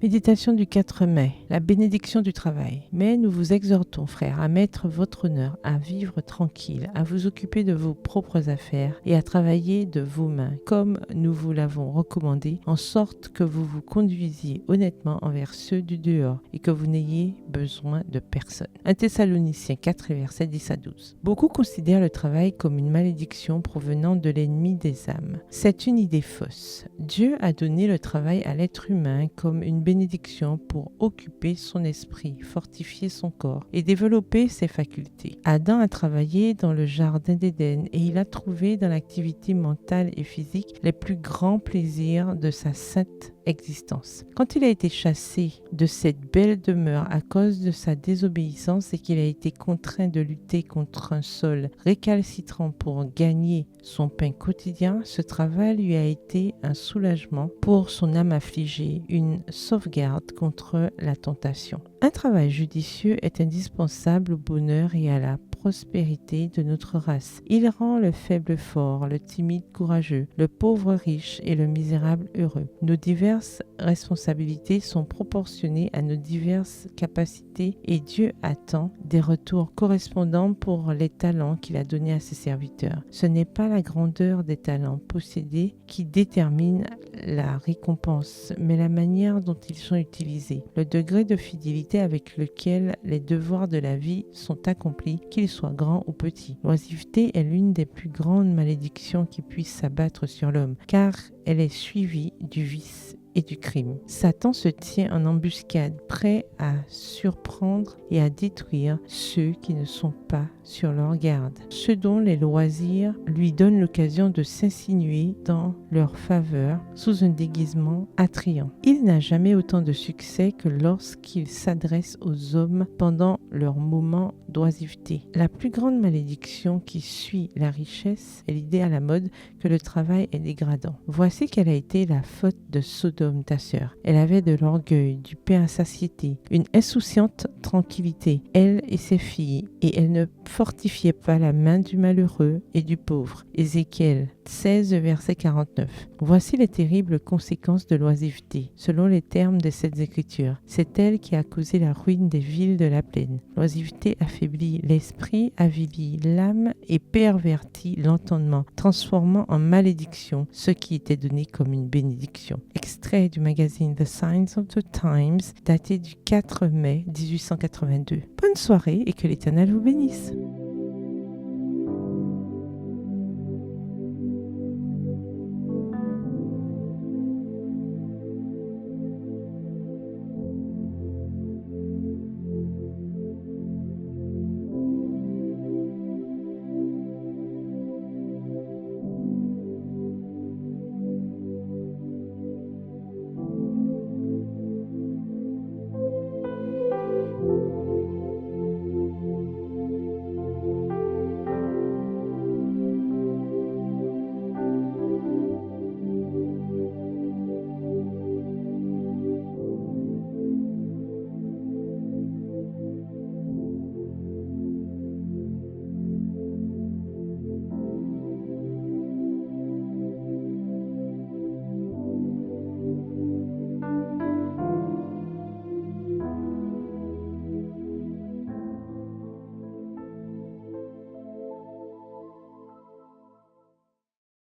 Méditation du 4 mai, la bénédiction du travail. Mais nous vous exhortons, frères, à mettre votre honneur, à vivre tranquille, à vous occuper de vos propres affaires et à travailler de vos mains, comme nous vous l'avons recommandé, en sorte que vous vous conduisiez honnêtement envers ceux du dehors et que vous n'ayez besoin de personne. 1 Thessaloniciens 4, versets 10 à 12. Beaucoup considèrent le travail comme une malédiction provenant de l'ennemi des âmes. C'est une idée fausse. Dieu a donné le travail à l'être humain comme une bénédiction pour occuper son esprit, fortifier son corps et développer ses facultés. Adam a travaillé dans le jardin d'Éden et il a trouvé dans l'activité mentale et physique les plus grands plaisirs de sa sainte existence. Quand il a été chassé de cette belle demeure à cause de sa désobéissance et qu'il a été contraint de lutter contre un sol récalcitrant pour gagner son pain quotidien, ce travail lui a été un soulagement pour son âme affligée, une sauvegarde contre la tentation. Un travail judicieux est indispensable au bonheur et à la prospérité de notre race. Il rend le faible fort, le timide courageux, le pauvre riche et le misérable heureux. Nos diverses responsabilités sont proportionnées à nos diverses capacités et Dieu attend des retours correspondants pour les talents qu'il a donnés à ses serviteurs. Ce n'est pas la grandeur des talents possédés qui détermine la récompense, mais la manière dont ils sont utilisés, le degré de fidélité avec lequel les devoirs de la vie sont accomplis, qu'ils soient grands ou petits. L'oisiveté est l'une des plus grandes malédictions qui puissent s'abattre sur l'homme, car elle est suivie du vice et du crime. Satan se tient en embuscade, prêt à surprendre et à détruire ceux qui ne sont pas sur leur garde, ceux dont les loisirs lui donnent l'occasion de s'insinuer dans leur faveur sous un déguisement attrayant. Il n'a jamais autant de succès que lorsqu'il s'adresse aux hommes pendant leur moment d'oisiveté. La plus grande malédiction qui suit la richesse est l'idée à la mode que le travail est dégradant. Voici quelle a été la faute de Sodome, ta sœur. Elle avait de l'orgueil, du pain à satiété, une insouciante tranquillité, elle et ses filles, et elle ne fortifiait pas la main du malheureux et du pauvre. Ézéchiel 16, verset 49. Voici les terribles conséquences de l'oisiveté. Selon les termes de cette écriture, c'est elle qui a causé la ruine des villes de la plaine. L'oisiveté affaiblit l'esprit, avilit l'âme et pervertit l'entendement, transformant en malédiction ce qui était donné comme une bénédiction. Extrait du magazine The Signs of the Times, daté du 4 mai 1882. Bonne soirée et que l'Éternel vous bénisse.